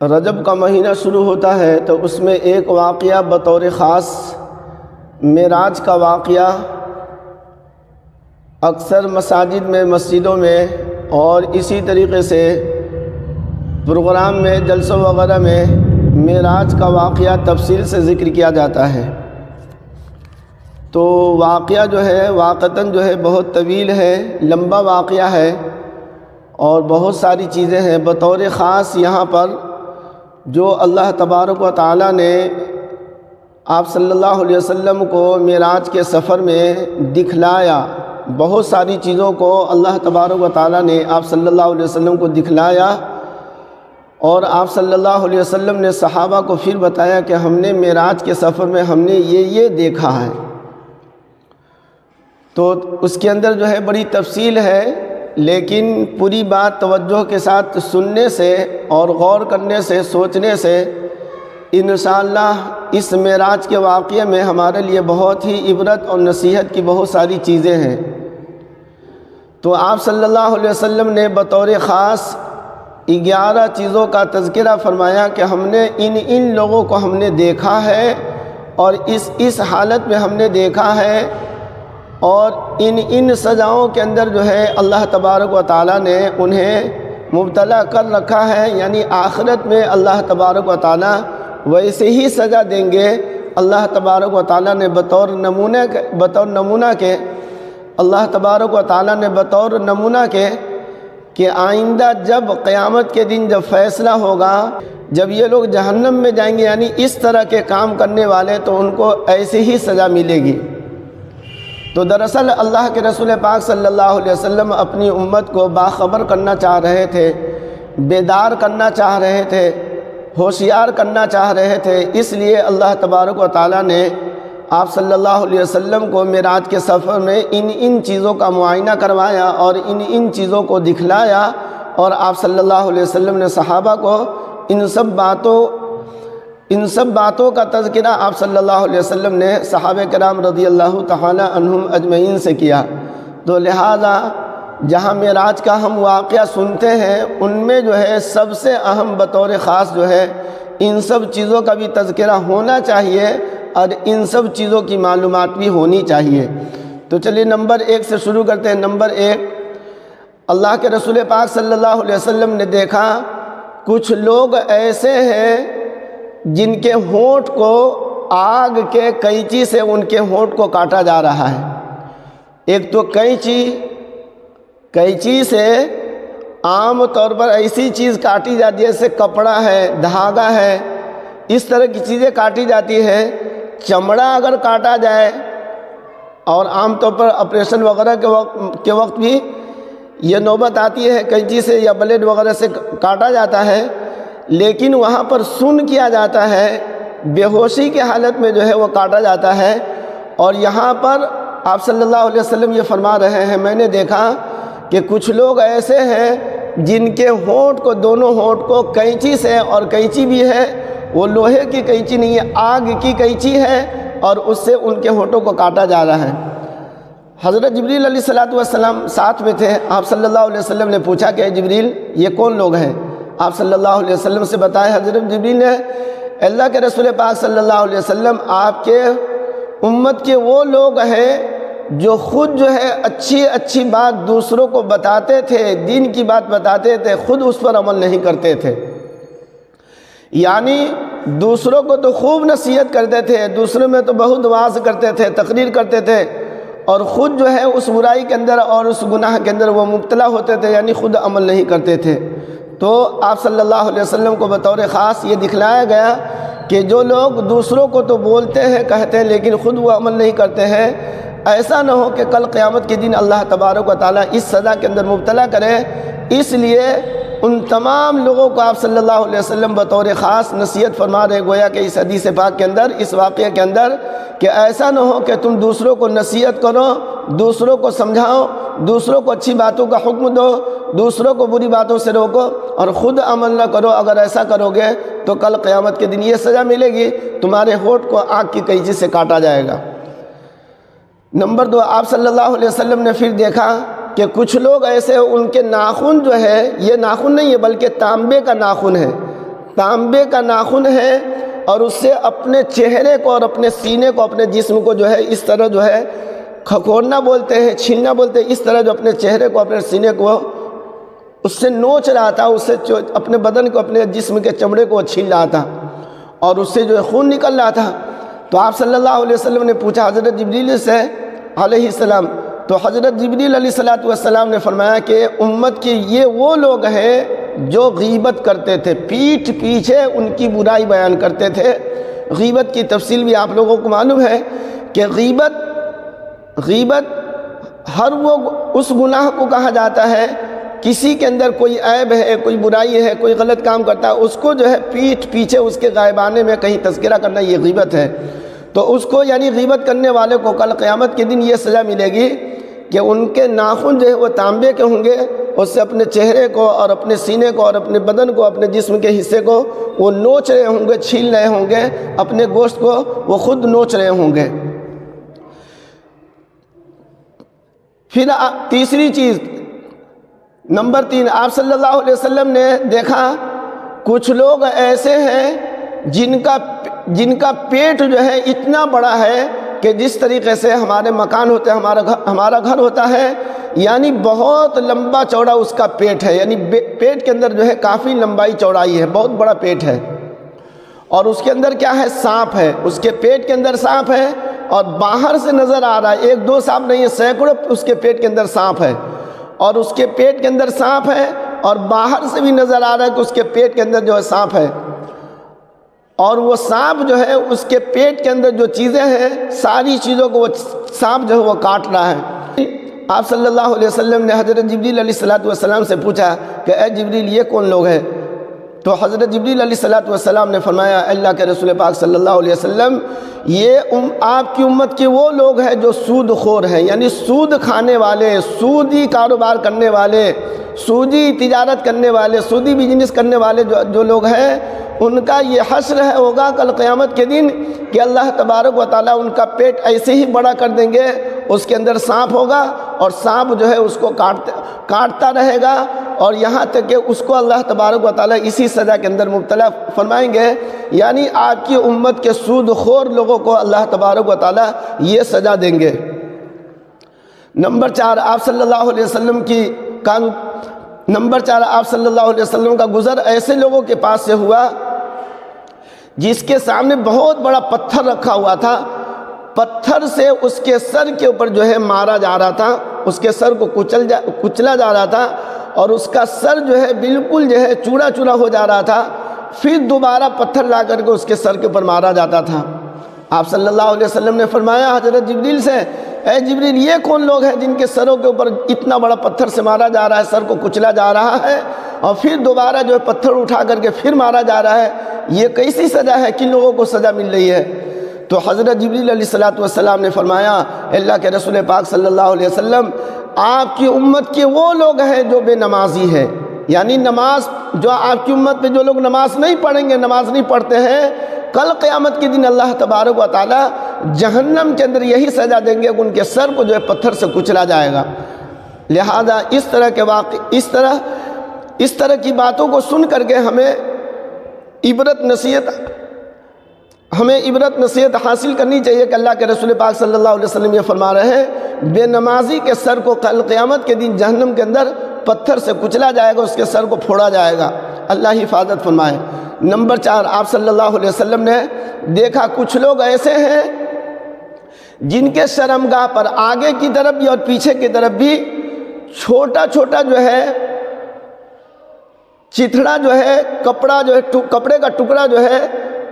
رجب کا مہینہ شروع ہوتا ہے تو اس میں ایک واقعہ بطور خاص معراج کا واقعہ اکثر مساجد میں، مسجدوں میں اور اسی طریقے سے پروگرام میں، جلسوں وغیرہ میں معراج کا واقعہ تفصیل سے ذکر کیا جاتا ہے۔ تو واقعہ جو ہے واقعتاً جو ہے بہت طویل ہے، لمبا واقعہ ہے اور بہت ساری چیزیں ہیں۔ بطور خاص یہاں پر جو اللہ تبارک و تعالیٰ نے آپ صلی اللہ علیہ وسلم کو معراج کے سفر میں دکھلایا، بہت ساری چیزوں کو اللہ تبارک و تعالیٰ نے آپ صلی اللہ علیہ وسلم کو دکھلایا، اور آپ صلی اللہ علیہ وسلم نے صحابہ کو پھر بتایا کہ ہم نے معراج کے سفر میں ہم نے یہ دیکھا ہے۔ تو اس کے اندر جو ہے بڑی تفصیل ہے، لیکن پوری بات توجہ کے ساتھ سننے سے اور غور کرنے سے، سوچنے سے انشاءاللہ اس معراج کے واقعے میں ہمارے لیے بہت ہی عبرت اور نصیحت کی بہت ساری چیزیں ہیں۔ تو آپ صلی اللہ علیہ وسلم نے بطور خاص 11 چیزوں کا تذکرہ فرمایا کہ ہم نے ان لوگوں کو ہم نے دیکھا ہے اور اس حالت میں ہم نے دیکھا ہے، اور ان سزاؤں کے اندر جو ہے اللہ تبارک و تعالیٰ نے انہیں مبتلا کر رکھا ہے، یعنی آخرت میں اللہ تبارک و تعالیٰ ویسے ہی سزا دیں گے۔ اللہ تبارک و تعالیٰ نے بطور نمونہ کے اللہ تبارک و تعالیٰ نے بطور نمونہ کے کہ آئندہ جب قیامت کے دن جب فیصلہ ہوگا، جب یہ لوگ جہنم میں جائیں گے، یعنی اس طرح کے کام کرنے والے، تو ان کو ایسے ہی سزا ملے گی۔ تو دراصل اللہ کے رسول پاک صلی اللہ علیہ وسلم اپنی امت کو باخبر کرنا چاہ رہے تھے، بیدار کرنا چاہ رہے تھے، ہوشیار کرنا چاہ رہے تھے۔ اس لیے اللہ تبارک و تعالیٰ نے آپ صلی اللہ علیہ وسلم کو معراج کے سفر میں ان چیزوں کا معائنہ کروایا اور ان چیزوں کو دکھلایا، اور آپ صلی اللہ علیہ وسلم نے صحابہ کو ان سب باتوں کا تذکرہ آپ صلی اللہ علیہ وسلم نے صحابہ کرام رضی اللہ تعالی عنہم اجمعین سے کیا۔ تو لہذا جہاں معراج کا ہم واقعہ سنتے ہیں، ان میں جو ہے سب سے اہم بطور خاص جو ہے ان سب چیزوں کا بھی تذکرہ ہونا چاہیے اور ان سب چیزوں کی معلومات بھی ہونی چاہیے۔ تو چلیے نمبر 1 سے شروع کرتے ہیں۔ نمبر 1، اللہ کے رسول پاک صلی اللہ علیہ وسلم نے دیکھا کچھ لوگ ایسے ہیں جن کے ہونٹ کو آگ کے قینچی سے ان کے ہونٹ کو کاٹا جا رہا ہے۔ ایک تو قینچی سے عام طور پر ایسی چیز کاٹی جاتی ہے جیسے کپڑا ہے، دھاگا ہے، اس طرح کی چیزیں کاٹی جاتی ہے۔ چمڑا اگر کاٹا جائے، اور عام طور پر آپریشن وغیرہ کے وقت بھی یہ نوبت آتی ہے، قینچی سے یا بلیڈ وغیرہ سے کاٹا جاتا ہے، لیکن وہاں پر سن کیا جاتا ہے، بے ہوشی کی حالت میں جو ہے وہ کاٹا جاتا ہے۔ اور یہاں پر آپ صلی اللہ علیہ وسلم یہ فرما رہے ہیں، میں نے دیکھا کہ کچھ لوگ ایسے ہیں جن کے ہونٹ کو، دونوں ہونٹ کو قینچی سے، اور قینچی بھی ہے وہ لوہے کی قینچی نہیں ہے، آگ کی قینچی ہے، اور اس سے ان کے ہونٹوں کو کاٹا جا رہا ہے۔ حضرت جبریل علیہ السلام ساتھ میں تھے۔ آپ صلی اللہ علیہ وسلم نے پوچھا کہ جبریل یہ کون لوگ ہیں؟ آپ صلی اللہ علیہ وسلم سے بتائے حضرت جبریل نے، اللہ کے رسول پاک صلی اللہ علیہ وسلم آپ کے امت کے وہ لوگ ہیں جو خود جو ہے اچھی بات دوسروں کو بتاتے تھے، دین کی بات بتاتے تھے، خود اس پر عمل نہیں کرتے تھے۔ یعنی دوسروں کو تو خوب نصیحت کرتے تھے، دوسروں میں تو بہت واعظ کرتے تھے، تقریر کرتے تھے، اور خود جو ہے اس برائی کے اندر اور اس گناہ کے اندر وہ مبتلا ہوتے تھے، یعنی خود عمل نہیں کرتے تھے۔ تو آپ صلی اللہ علیہ وسلم کو بطور خاص یہ دکھلایا گیا کہ جو لوگ دوسروں کو تو بولتے ہیں، کہتے ہیں، لیکن خود وہ عمل نہیں کرتے ہیں، ایسا نہ ہو کہ کل قیامت کے دن اللہ تبارک و تعالیٰ اس سزا کے اندر مبتلا کرے۔ اس لیے ان تمام لوگوں کو آپ صلی اللہ علیہ وسلم بطور خاص نصیحت فرما رہے، گویا کہ اس حدیث پاک کے اندر، اس واقعے کے اندر، کہ ایسا نہ ہو کہ تم دوسروں کو نصیحت کرو، دوسروں کو سمجھاؤ، دوسروں کو اچھی باتوں کا حکم دو، دوسروں کو بری باتوں سے روکو، اور خود عمل نہ کرو۔ اگر ایسا کرو گے تو کل قیامت کے دن یہ سزا ملے گی، تمہارے ہونٹ کو آگ کی قینچی سے کاٹا جائے گا۔ نمبر 2، آپ صلی اللہ علیہ وسلم نے پھر دیکھا کہ کچھ لوگ ایسے ان کے ناخن جو ہے، یہ ناخن نہیں ہے بلکہ تانبے کا ناخن ہے، تانبے کا ناخن ہے اور اس سے اپنے چہرے کو اور اپنے سینے کو اپنے جسم کو جو ہے اس طرح جو ہے کھکورنا بولتے ہیں، چھیلنا بولتے ہیں، اس طرح جو اپنے چہرے کو اپنے سینے کو اس سے نوچ رہا تھا، اس سے اپنے بدن کو اپنے جسم کے چمڑے کو چھیل رہا تھا اور اس سے جو ہے خون نکل رہا تھا۔ تو آپ صلی اللہ علیہ وسلم نے پوچھا حضرت جبریل سے علیہ السلام، تو حضرت جبریل علیہ السلام نے فرمایا کہ امت کے یہ وہ لوگ ہیں جو غیبت کرتے تھے، پیٹھ پیچھے ان کی برائی بیان کرتے تھے۔ غیبت کی تفصیل بھی آپ لوگوں کو معلوم ہے کہ غیبت ہر وہ اس گناہ کو کہا جاتا ہے، کسی کے اندر کوئی عیب ہے، کوئی برائی ہے، کوئی غلط کام کرتا ہے، اس کو جو ہے پیٹھ پیچھے اس کے غائبانے میں کہیں تذکرہ کرنا، یہ غیبت ہے۔ تو اس کو یعنی غیبت کرنے والے کو کل قیامت کے دن یہ سزا ملے گی کہ ان کے ناخن جو ہے وہ تانبے کے ہوں گے، اس سے اپنے چہرے کو اور اپنے سینے کو اور اپنے بدن کو، اپنے جسم کے حصے کو وہ نوچ رہے ہوں گے، چھیل رہے ہوں گے، اپنے گوشت کو وہ خود نوچ رہے ہوں گے۔ پھر تیسری چیز، نمبر 3، آپ صلی اللہ علیہ وسلم نے دیکھا کچھ لوگ ایسے ہیں جن کا پیٹ جو ہے اتنا بڑا ہے کہ جس طریقے سے ہمارے مکان ہوتے ہیں، ہمارا گھر ہوتا ہے، یعنی بہت لمبا چوڑا اس کا پیٹ ہے، یعنی پیٹ کے اندر جو ہے کافی لمبائی چوڑائی ہے، بہت بڑا پیٹ ہے، اور اس کے اندر کیا ہے؟ سانپ ہے، اس کے پیٹ کے اندر سانپ ہے، اور باہر سے نظر آ رہا ہے، ایک دو سانپ نہیں ہے، سینکڑوں اس کے پیٹ کے اندر سانپ ہے، اور اس کے پیٹ کے اندر سانپ ہے، اور باہر سے بھی نظر آ رہا ہے کہ اس کے پیٹ کے اندر جو ہے سانپ ہے، اور وہ سانپ جو ہے اس کے پیٹ کے اندر جو چیزیں ہیں ساری چیزوں کو وہ سانپ جو ہے وہ کاٹ رہا ہے۔ آپ صلی اللہ علیہ وسلم نے حضرت جبریل علیہ السلام سے پوچھا کہ اے جبریل یہ کون لوگ ہیں؟ تو حضرت جبریل علیہ السلام نے فرمایا اللہ کے رسول پاک صلی اللہ علیہ وسلم، یہ آپ کی امت کے وہ لوگ ہیں جو سود خور ہیں، یعنی سود کھانے والے، سودی کاروبار کرنے والے، سودی تجارت کرنے والے، سودی بزنس کرنے والے جو لوگ ہیں، ان کا یہ حشر ہوگا کل قیامت کے دن کہ اللہ تبارک و تعالیٰ ان کا پیٹ ایسے ہی بڑا کر دیں گے، اس کے اندر سانپ ہوگا اور سانپ جو ہے اس کو کاٹتا رہے گا، اور یہاں تک کہ اس کو اللہ تبارک و تعالیٰ اسی سزا کے اندر مبتلا فرمائیں گے۔ یعنی آپ کی امت کے سود خور لوگوں کو اللہ تبارک و تعالیٰ یہ سزا دیں گے۔ نمبر 4، آپ صلی اللہ علیہ وسلم کا گزر ایسے لوگوں کے پاس سے ہوا جس کے سامنے بہت بڑا پتھر رکھا ہوا تھا، پتھر سے اس کے سر کے اوپر جو ہے مارا جا رہا تھا، اس کے سر کو کچلا جا رہا تھا، اور اس کا سر جو ہے بالکل جو ہے چورا چورا ہو جا رہا تھا، پھر دوبارہ پتھر لا کر کے اس کے سر کے اوپر مارا جاتا تھا۔ آپ صلی اللہ علیہ وسلم نے فرمایا حضرت جبریل سے، اے جبریل یہ کون لوگ ہیں جن کے سروں کے اوپر اتنا بڑا پتھر سے مارا جا رہا ہے، سر کو کچلا جا رہا ہے، اور پھر دوبارہ جو ہے پتھر اٹھا کر کے پھر مارا جا رہا ہے، یہ کیسی سزا ہے؟ کن لوگوں کو سزا مل رہی ہے؟ تو حضرت جبریل علیہ السلام نے فرمایا اللہ کے رسول پاک صلی اللہ علیہ وسلم، آپ کی امت کے وہ لوگ ہیں جو بے نمازی ہیں، یعنی نماز جو آپ کی امت میں جو لوگ نماز نہیں پڑھیں گے، نماز نہیں پڑھتے ہیں، کل قیامت کے دن اللہ تبارک و تعالیٰ جہنم کے اندر یہی سزا دیں گے کہ ان کے سر کو جو ہے پتھر سے کچلا جائے گا۔ لہذا اس طرح کے اس طرح کی باتوں کو سن کر کے ہمیں عبرت نصیحت حاصل کرنی چاہیے کہ اللہ کے رسول پاک صلی اللہ علیہ وسلم یہ فرما رہے ہیں بے نمازی کے سر کو کل قیامت کے دن جہنم کے اندر پتھر سے کچلا جائے گا، اس کے سر کو پھوڑا جائے گا، اللہ حفاظت فرمائے۔ نمبر 4، آپ صلی اللہ علیہ وسلم نے دیکھا کچھ لوگ ایسے ہیں جن کے شرمگاہ پر آگے کی طرف بھی اور پیچھے کی طرف بھی چھوٹا چھوٹا جو ہے چتھڑا جو ہے کپڑے کا ٹکڑا جو ہے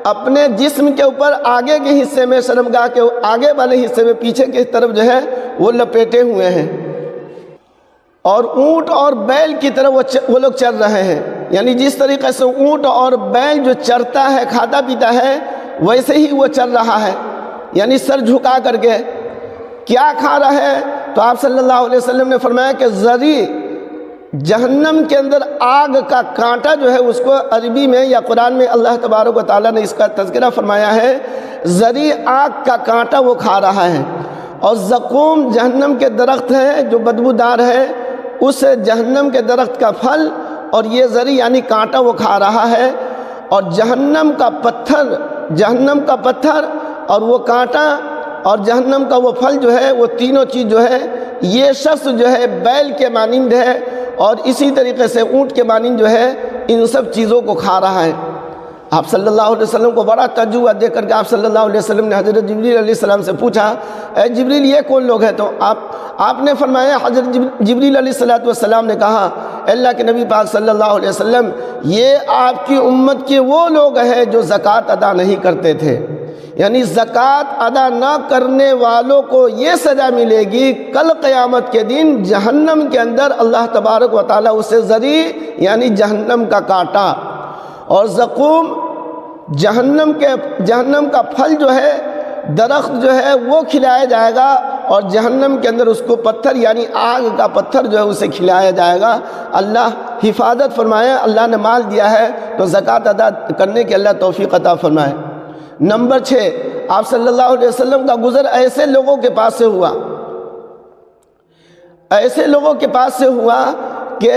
اپنے جسم کے اوپر آگے کے حصے میں، شرمگاہ کے آگے والے حصے میں پیچھے کی طرف جو ہے وہ لپیٹے ہوئے ہیں، اور اونٹ اور بیل کی طرح وہ لوگ چل رہے ہیں، یعنی جس طریقے سے اونٹ اور بیل جو چرتا ہے، کھاتا پیتا ہے، ویسے ہی وہ چل رہا ہے، یعنی سر جھکا کر کے کیا کھا رہا ہے؟ تو آپ صلی اللہ علیہ وسلم نے فرمایا کہ زری، جہنم کے اندر آگ کا کانٹا جو ہے اس کو عربی میں یا قرآن میں اللہ تبارک و تعالیٰ نے اس کا تذکرہ فرمایا ہے، زری آگ کا کانٹا وہ کھا رہا ہے، اور زقوم جہنم کے درخت ہے جو بدبودار ہے، اس جہنم کے درخت کا پھل، اور یہ زری یعنی کانٹا وہ کھا رہا ہے، اور جہنم کا پتھر اور وہ کانٹا اور جہنم کا وہ پھل جو ہے، وہ تینوں چیز جو ہے، یہ شخص جو ہے بیل کے مانند ہے اور اسی طریقے سے اونٹ کے مانند جو ہے ان سب چیزوں کو کھا رہا ہے۔ آپ صلی اللہ علیہ وسلم کو بڑا تعجب دیکھ کر کے آپ صلی اللہ علیہ وسلم نے حضرت جبریل علیہ السلام سے پوچھا، اے جبریل یہ کون لوگ ہیں؟ تو آپ نے فرمایا، حضرت جبریل علیہ السلام نے کہا، اللہ کے نبی پاک صلی اللہ علیہ وسلم، یہ آپ کی امت کے وہ لوگ ہیں جو زکوٰۃ ادا نہیں کرتے تھے، یعنی زکوٰۃ ادا نہ کرنے والوں کو یہ سزا ملے گی کل قیامت کے دن جہنم کے اندر، اللہ تبارک و تعالیٰ اسے ذری یعنی جہنم کا کانٹا اور زقوم جہنم کا پھل جو ہے، درخت جو ہے وہ کھلایا جائے گا، اور جہنم کے اندر اس کو پتھر یعنی آگ کا پتھر جو ہے اسے کھلایا جائے گا۔ اللہ حفاظت فرمائے، اللہ نے مال دیا ہے تو زکوٰۃ ادا کرنے کی اللہ توفیق عطا فرمائے۔ نمبر 6، آپ صلی اللہ علیہ وسلم کا گزر ایسے لوگوں کے پاس سے ہوا کہ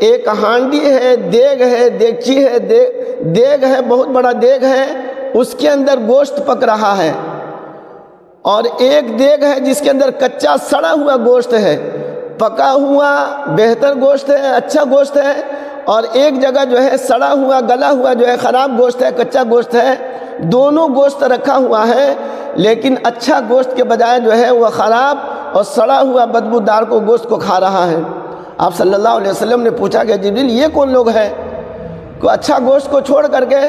ایک ہانڈی ہے، دیگ ہے، دیگچی ہے، دیگ ہے، بہت بڑا دیگ ہے، اس کے اندر گوشت پک رہا ہے، اور ایک دیگ ہے جس کے اندر کچا سڑا ہوا گوشت ہے، پکا ہوا بہتر گوشت ہے، اچھا گوشت ہے، اور ایک جگہ جو ہے سڑا ہوا گلا ہوا جو ہے خراب گوشت ہے، کچا گوشت ہے۔ دونوں گوشت رکھا ہوا ہے، لیکن اچھا گوشت کے بجائے جو ہے وہ خراب اور سڑا ہوا بدبودار کو گوشت کو کھا رہا ہے۔ آپ صلی اللہ علیہ وسلم نے پوچھا کہ جبریل یہ کون لوگ ہیں کہ اچھا گوشت کو چھوڑ کر کے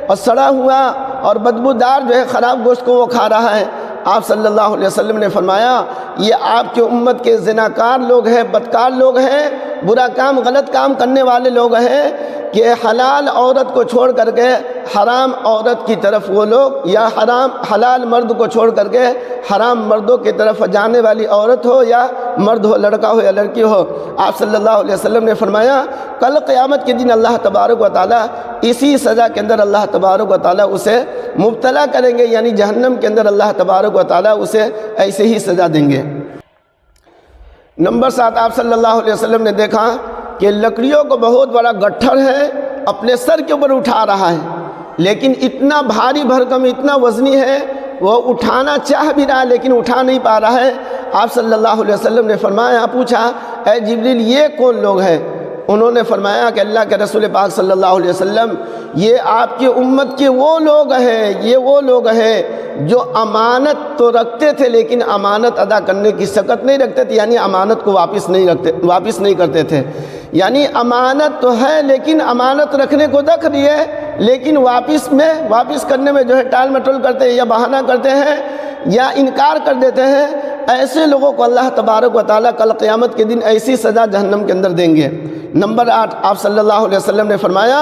اور سڑا ہوا اور بدبودار جو ہے خراب گوشت کو وہ کھا رہا ہے؟ آپ صلی اللہ علیہ وسلم نے فرمایا، یہ آپ کی امت کے زناکار لوگ ہیں، بدکار لوگ ہیں، برا کام غلط کام کرنے والے لوگ ہیں کہ حلال عورت کو چھوڑ کر کے حرام عورت کی طرف وہ لوگ، یا حلال مرد کو چھوڑ کر کے حرام مردوں کی طرف جانے والی عورت ہو یا مرد ہو، لڑکا ہو یا لڑکی ہو۔ آپ صلی اللہ علیہ وسلم نے فرمایا کل قیامت کے دن اللہ تبارک و تعالیٰ اسی سزا کے اندر اللہ تبارک و تعالیٰ اسے مبتلا کریں گے، یعنی جہنم کے اندر اللہ تبارک و تعالیٰ اسے ایسے ہی سزا دیں گے۔ نمبر 7، آپ صلی اللہ علیہ وسلم نے دیکھا کہ لکڑیوں کو بہت بڑا گٹھر ہے اپنے سر کے اوپر اٹھا رہا ہے، لیکن اتنا بھاری بھرکم، اتنا وزنی ہے، وہ اٹھانا چاہ بھی رہا ہے لیکن اٹھا نہیں پا رہا ہے۔ آپ صلی اللہ علیہ وسلم نے فرمایا، پوچھا، اے جبریل یہ کون لوگ ہیں؟ انہوں نے فرمایا کہ اللہ کے رسول پاک صلی اللہ علیہ وسلم، یہ آپ کی امت کے وہ لوگ ہیں، یہ وہ لوگ ہیں جو امانت تو رکھتے تھے لیکن امانت ادا کرنے کی سکت نہیں رکھتے تھے، یعنی امانت کو واپس نہیں کرتے تھے، یعنی امانت تو ہے لیکن امانت رکھنے کو رکھ دی ہے، لیکن واپس کرنے میں جو ہے ٹال مٹول کرتے ہیں یا بہانہ کرتے ہیں یا انکار کر دیتے ہیں۔ ایسے لوگوں کو اللہ تبارک و تعالیٰ کل قیامت کے دن ایسی سزا جہنم کے اندر دیں گے۔ نمبر 8، آپ صلی اللہ علیہ وسلم نے فرمایا،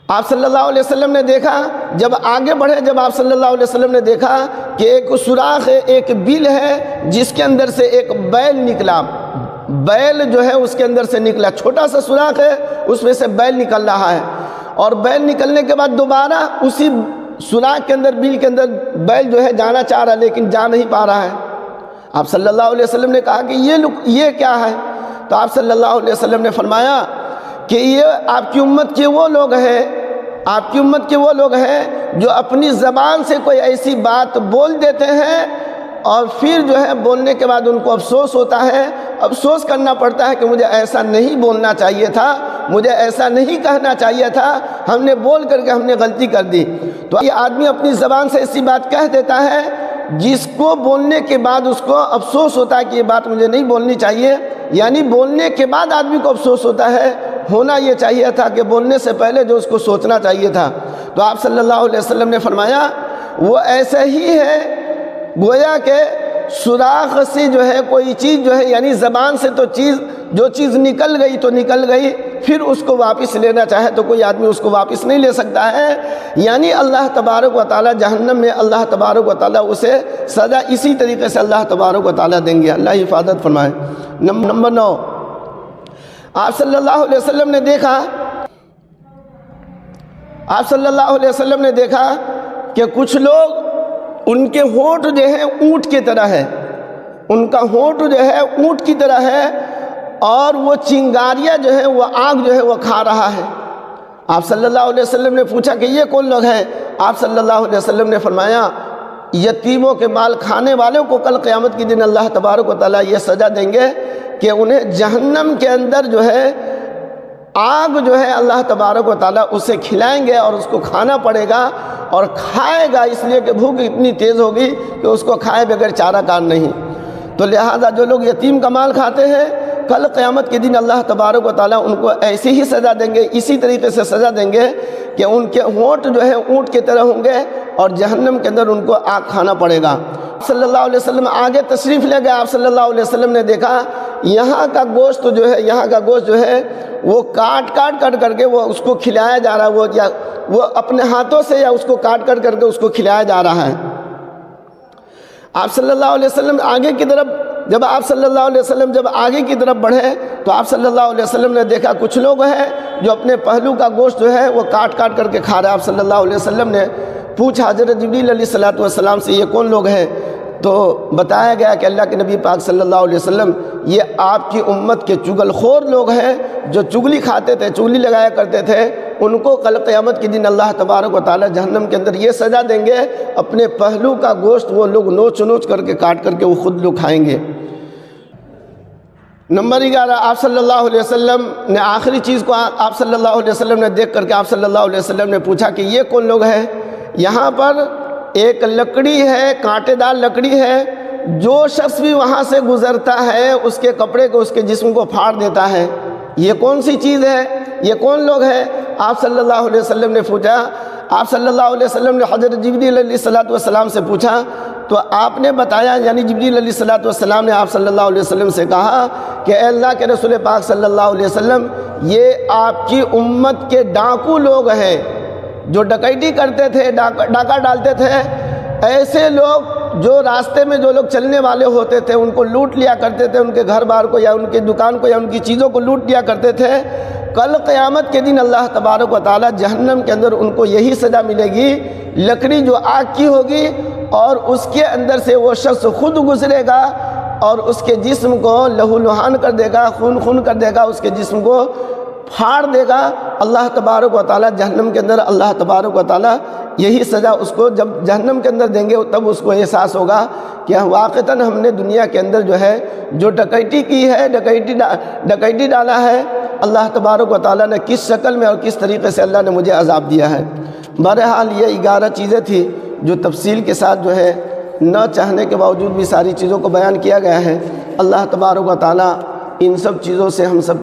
آپ صلی اللہ علیہ وسلم نے دیکھا، جب آگے بڑھے، جب آپ صلی اللہ علیہ وسلم نے دیکھا کہ ایک سوراخ ہے، ایک بل ہے جس کے اندر سے ایک بیل نکلا، بیل جو ہے اس کے اندر سے نکلا، چھوٹا سا سوراخ ہے اس میں سے بیل نکل رہا ہے، اور بیل نکلنے کے بعد دوبارہ اسی سوراخ کے اندر، بل کے اندر بیل جو ہے جانا چاہ رہا ہے لیکن جا نہیں پا رہا ہے۔ آپ صلی اللہ علیہ وسلم نے کہا کہ یہ کیا ہے؟ تو آپ صلی اللہ علیہ وسلم نے فرمایا کہ یہ آپ کی امت کے وہ لوگ ہیں جو اپنی زبان سے کوئی ایسی بات بول دیتے ہیں اور پھر جو ہے بولنے کے بعد ان کو افسوس ہوتا ہے، افسوس کرنا پڑتا ہے کہ مجھے ایسا نہیں بولنا چاہیے تھا، مجھے ایسا نہیں کہنا چاہیے تھا، ہم نے بول کر کے ہم نے غلطی کر دی۔ تو یہ آدمی اپنی زبان سے ایسی بات کہہ دیتا ہے جس کو بولنے کے بعد اس کو افسوس ہوتا ہے کہ یہ بات مجھے نہیں بولنی چاہیے، یعنی بولنے کے بعد آدمی کو افسوس ہوتا ہے، ہونا یہ چاہیے تھا کہ بولنے سے پہلے جو اس کو سوچنا چاہیے تھا۔ تو آپ صلی اللہ علیہ وسلم نے فرمایا وہ ایسا ہی ہے گویا کہ سوراخ سے جو ہے کوئی چیز جو ہے، یعنی زبان سے تو جو چیز نکل گئی تو نکل گئی، پھر اس کو واپس لینا چاہے تو کوئی آدمی اس کو واپس نہیں لے سکتا ہے، یعنی اللہ تبارک و تعالیٰ جہنم میں اللہ تبارک و تعالیٰ اسے سزا اسی طریقے سے اللہ تبارک و تعالیٰ دیں گے۔ اللہ حفاظت فرمائے۔ نمبر 9، آپ صلی اللہ علیہ وسلم نے دیکھا کہ کچھ لوگ ان کے ہونٹ جو ہے اونٹ کی طرح ہے، ان کا ہونٹ جو ہے اونٹ کی طرح ہے، اور وہ چنگاریاں جو ہے وہ آگ جو ہے وہ کھا رہا ہے، آپ صلی اللہ علیہ وسلم نے پوچھا کہ یہ کون لوگ ہیں؟ آپ صلی اللہ علیہ وسلم نے فرمایا یتیموں کے مال کھانے والوں کو کل قیامت کے دن اللہ تبارک و تعالیٰ یہ سزا دیں گے کہ انہیں جہنم کے اندر جو ہے آگ جو ہے اللہ تبارک و تعالیٰ اسے کھلائیں گے اور اس کو کھانا پڑے گا، اور کھائے گا اس لیے کہ بھوک اتنی تیز ہوگی کہ اس کو کھائے بغیر چارہ کار نہیں۔ تو لہذا جو لوگ یتیم کا مال کھاتے ہیں کل قیامت کے دن اللہ تبارک و تعالیٰ ان کو ایسی ہی سزا دیں گے، اسی طریقے سے سزا دیں گے کہ ان کے ہونٹ جو ہے اونٹ کی طرح ہوں گے اور جہنم کے اندر ان کو آگ کھانا پڑے گا۔ صلی اللہ علیہ وسلم آگے تشریف لے گئے۔ آپ صلی اللہ علیہ وسلم نے دیکھا یہاں کا گوشت جو ہے وہ کاٹ کر کے وہ اس کو کھلایا جا رہا ہے، وہ اپنے ہاتھوں سے یا اس کو کاٹ کر کے اس کو کھلایا جا رہا ہے۔ آپ صلی اللہ علیہ وسلم آگے کی طرف جب آگے کی طرف بڑھے تو آپ صلی اللہ علیہ وسلم نے دیکھا کچھ لوگ ہیں جو اپنے پہلو کا گوشت جو ہے وہ کاٹ کر کے کھا رہے ہیں۔ آپ صلی اللہ علیہ وسلم نے پوچھا حضرت جبریل علیہ السلام سے یہ کون لوگ ہیں؟ تو بتایا گیا کہ اللہ کے نبی پاک صلی اللہ علیہ وسلم یہ آپ کی امت کے چگل خور لوگ ہیں جو چگلی کھاتے تھے، چگلی لگایا کرتے تھے، ان کو کل قیامت کے دن اللہ تبارک و تعالی جہنم کے اندر یہ سزا دیں گے، اپنے پہلو کا گوشت وہ لوگ نوچ کر کے کاٹ کر کے وہ خود لوگ کھائیں گے۔ نمبر 11، آپ صلی اللہ علیہ وسلم نے آخری چیز کو آپ صلی اللہ علیہ وسلم نے دیکھ کر کے آپ صلی اللہ علیہ وسلم نے پوچھا کہ یہ کون لوگ ہیں؟ یہاں پر ایک لکڑی ہے، کانٹے دار لکڑی ہے، جو شخص بھی وہاں سے گزرتا ہے اس کے کپڑے کو، اس کے جسم کو پھاڑ دیتا ہے۔ یہ کون سی چیز ہے؟ یہ کون لوگ ہیں؟ آپ صلی اللہ علیہ وسلم نے پوچھا۔ آپ صلی اللہ علیہ وسلم نے حضرت جبریل علیہ السلام سے پوچھا تو آپ نے بتایا، یعنی جبریل علیہ السلام نے آپ صلی اللہ علیہ وسلم سے کہا کہ اے اللہ کے رسول پاک صلی اللہ علیہ وسلم، یہ آپ کی امت کے ڈاکو لوگ ہیں جو ڈکیتی کرتے تھے، ڈاکہ ڈالتے تھے۔ ایسے لوگ جو راستے میں جو لوگ چلنے والے ہوتے تھے ان کو لوٹ لیا کرتے تھے، ان کے گھر بار کو یا ان کی دکان کو یا ان کی چیزوں کو لوٹ لیا کرتے تھے۔ کل قیامت کے دن اللہ تبارک و تعالی جہنم کے اندر ان کو یہی سزا ملے گی، لکڑی جو آگ کی ہوگی اور اس کے اندر سے وہ شخص خود گزرے گا اور اس کے جسم کو لہو لہان کر دے گا، خون کر دے گا، اس کے جسم کو پھاڑ دے گا۔ اللہ تبارک و تعالی جہنم کے اندر اللہ تبارک و تعالی یہی سزا اس کو جب جہنم کے اندر دیں گے تب اس کو احساس ہوگا کہ واقعتاً ہم نے دنیا کے اندر جو ہے جو ڈکیتی کی ہے، ڈکیتی ڈالا ہے، اللہ تبارک و تعالی نے کس شکل میں اور کس طریقے سے اللہ نے مجھے عذاب دیا ہے۔ بہرحال یہ 11 چیزیں تھیں جو تفصیل کے ساتھ جو ہے نہ چاہنے کے باوجود بھی ساری چیزوں کو بیان کیا گیا ہے۔ اللہ تبارک و تعالی ان سب چیزوں سے ہم سب